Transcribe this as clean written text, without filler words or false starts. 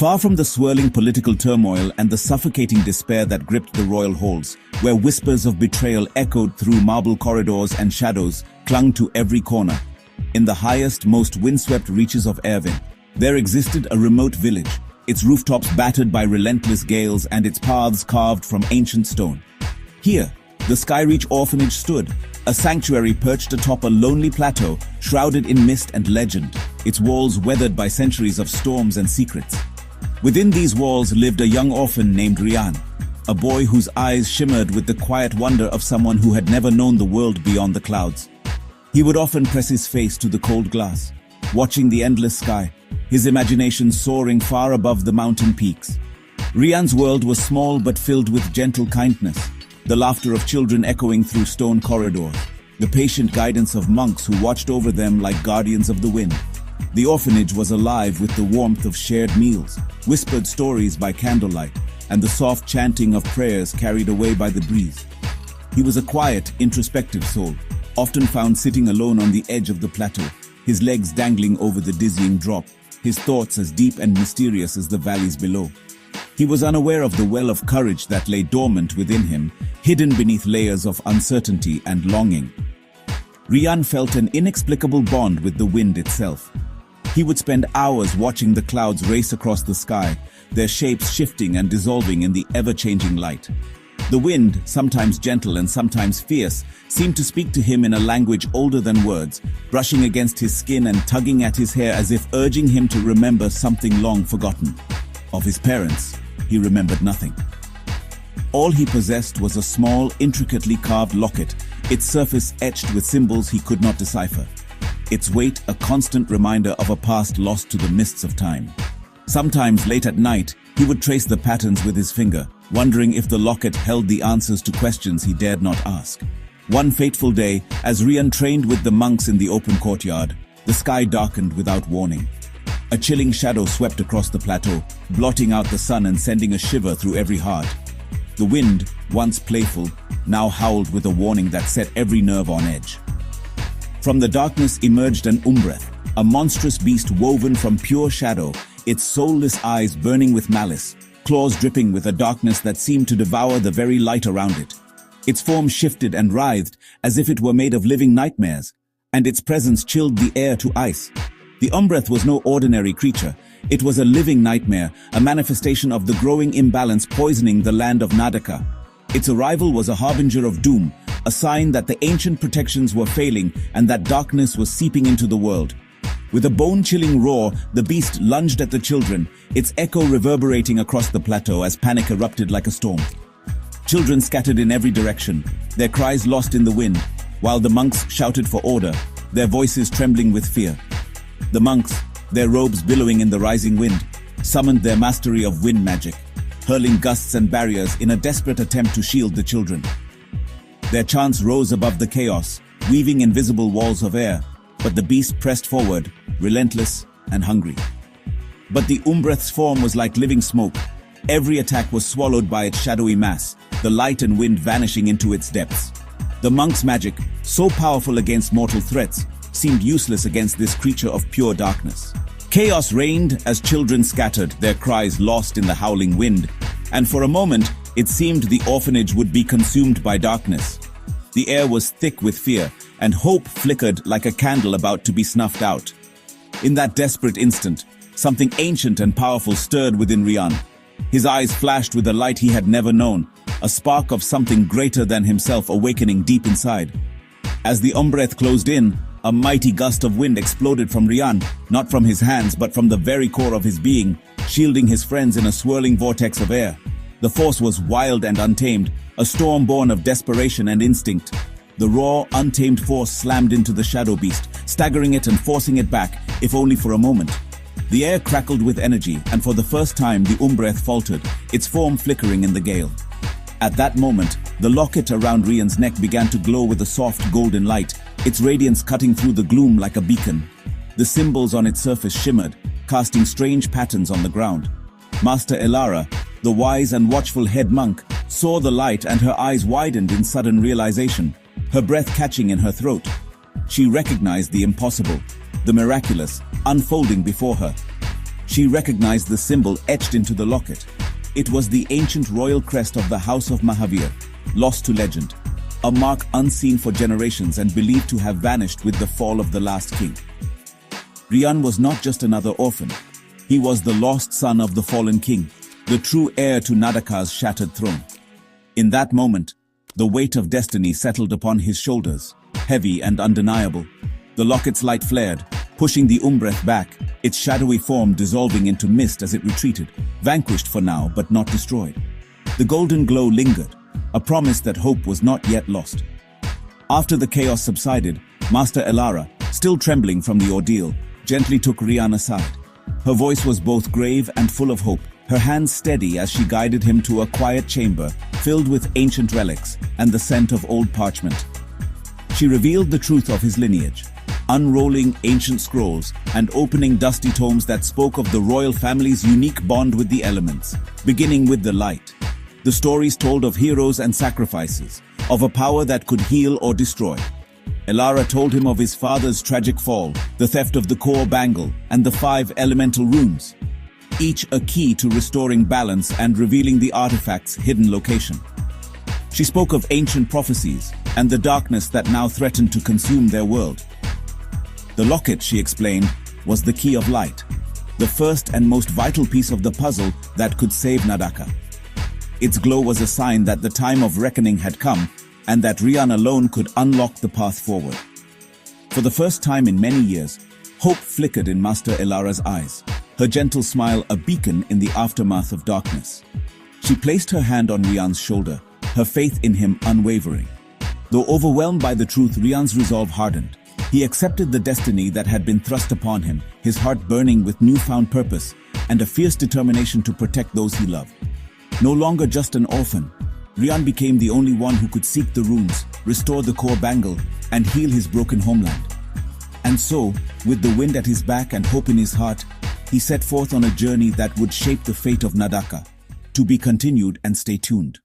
Far from the swirling political turmoil and the suffocating despair that gripped the royal halls, where whispers of betrayal echoed through marble corridors and shadows clung to every corner, in the highest, most windswept reaches of Orphan, there existed a remote village, its rooftops battered by relentless gales and its paths carved from ancient stone. Here, the Skyreach orphanage stood, a sanctuary perched atop a lonely plateau, shrouded in mist and legend, its walls weathered by centuries of storms and secrets. Within these walls lived a young orphan named Ryan, a boy whose eyes shimmered with the quiet wonder of someone who had never known the world beyond the clouds. He would often press his face to the cold glass, watching the endless sky, his imagination soaring far above the mountain peaks. Ryan's world was small but filled with gentle kindness, the laughter of children echoing through stone corridors, the patient guidance of monks who watched over them like guardians of the wind. The orphanage was alive with the warmth of shared meals, whispered stories by candlelight, and the soft chanting of prayers carried away by the breeze. He was a quiet, introspective soul, often found sitting alone on the edge of the plateau, his legs dangling over the dizzying drop, his thoughts as deep and mysterious as the valleys below. He was unaware of the well of courage that lay dormant within him, hidden beneath layers of uncertainty and longing. Ryan felt an inexplicable bond with the wind itself. He would spend hours watching the clouds race across the sky, their shapes shifting and dissolving in the ever-changing light. The wind, sometimes gentle and sometimes fierce, seemed to speak to him in a language older than words, brushing against his skin and tugging at his hair as if urging him to remember something long forgotten. Of his parents, he remembered nothing. All he possessed was a small, intricately carved locket, its surface etched with symbols he could not decipher. Its weight a constant reminder of a past lost to the mists of time. Sometimes late at night, he would trace the patterns with his finger, wondering if the locket held the answers to questions he dared not ask. One fateful day, as Ryan trained with the monks in the open courtyard, the sky darkened without warning. A chilling shadow swept across the plateau, blotting out the sun and sending a shiver through every heart. The wind, once playful, now howled with a warning that set every nerve on edge. From the darkness emerged an Umbreth, a monstrous beast woven from pure shadow, its soulless eyes burning with malice, claws dripping with a darkness that seemed to devour the very light around it. Its form shifted and writhed as if it were made of living nightmares, and its presence chilled the air to ice. The Umbreth was no ordinary creature. It was a living nightmare, a manifestation of the growing imbalance poisoning the land of Nadaka. Its arrival was a harbinger of doom, a sign that the ancient protections were failing and that darkness was seeping into the world. With a bone-chilling roar, the beast lunged at the children, its echo reverberating across the plateau as panic erupted like a storm. Children scattered in every direction, their cries lost in the wind, while the monks shouted for order, their voices trembling with fear. The monks, their robes billowing in the rising wind, summoned their mastery of wind magic, hurling gusts and barriers in a desperate attempt to shield the children. Their chants rose above the chaos, weaving invisible walls of air, but the beast pressed forward, relentless and hungry. But the Umbreth's form was like living smoke. Every attack was swallowed by its shadowy mass, the light and wind vanishing into its depths. The monk's magic, so powerful against mortal threats, seemed useless against this creature of pure darkness. Chaos reigned as children scattered, their cries lost in the howling wind, and for a moment, it seemed the orphanage would be consumed by darkness. The air was thick with fear, and hope flickered like a candle about to be snuffed out. In that desperate instant, something ancient and powerful stirred within Ryan. His eyes flashed with a light he had never known, a spark of something greater than himself awakening deep inside. As the Umbreth closed in, a mighty gust of wind exploded from Ryan, not from his hands but from the very core of his being, shielding his friends in a swirling vortex of air. The force was wild and untamed, a storm born of desperation and instinct. The raw, untamed force slammed into the shadow beast, staggering it and forcing it back, if only for a moment. The air crackled with energy, and for the first time the Umbreth faltered, its form flickering in the gale. At that moment, the locket around Ryan's neck began to glow with a soft golden light, its radiance cutting through the gloom like a beacon. The symbols on its surface shimmered, casting strange patterns on the ground. Master Elara, the wise and watchful head monk, saw the light and her eyes widened in sudden realization, her breath catching in her throat. She recognized the impossible, the miraculous, unfolding before her. She recognized the symbol etched into the locket. It was the ancient royal crest of the House of Mahavir, lost to legend, a mark unseen for generations and believed to have vanished with the fall of the last king. Rian was not just another orphan. He was the lost son of the fallen king, the true heir to Nadaka's shattered throne. In that moment, the weight of destiny settled upon his shoulders, heavy and undeniable. The locket's light flared, pushing the Umbreth back, its shadowy form dissolving into mist as it retreated, vanquished for now but not destroyed. The golden glow lingered, a promise that hope was not yet lost. After the chaos subsided, Master Elara, still trembling from the ordeal, gently took Rian aside. Her voice was both grave and full of hope, her hands steady as she guided him to a quiet chamber filled with ancient relics and the scent of old parchment. She revealed the truth of his lineage, unrolling ancient scrolls and opening dusty tomes that spoke of the royal family's unique bond with the elements, beginning with the light. The stories told of heroes and sacrifices, of a power that could heal or destroy. Elara told him of his father's tragic fall, the theft of the core bangle, and the 5 elemental runes, each a key to restoring balance and revealing the artifact's hidden location. She spoke of ancient prophecies and the darkness that now threatened to consume their world. The locket, she explained, was the key of light, the first and most vital piece of the puzzle that could save Nadaka. Its glow was a sign that the time of reckoning had come and that Rian alone could unlock the path forward. For the first time in many years, hope flickered in Master Elara's eyes, her gentle smile a beacon in the aftermath of darkness. She placed her hand on Rian's shoulder, her faith in him unwavering. Though overwhelmed by the truth, Rian's resolve hardened. He accepted the destiny that had been thrust upon him, his heart burning with newfound purpose and a fierce determination to protect those he loved. No longer just an orphan, Rian became the only one who could seek the runes, restore the core bangle, and heal his broken homeland. And so, with the wind at his back and hope in his heart, he set forth on a journey that would shape the fate of Nadaka. To be continued, and stay tuned.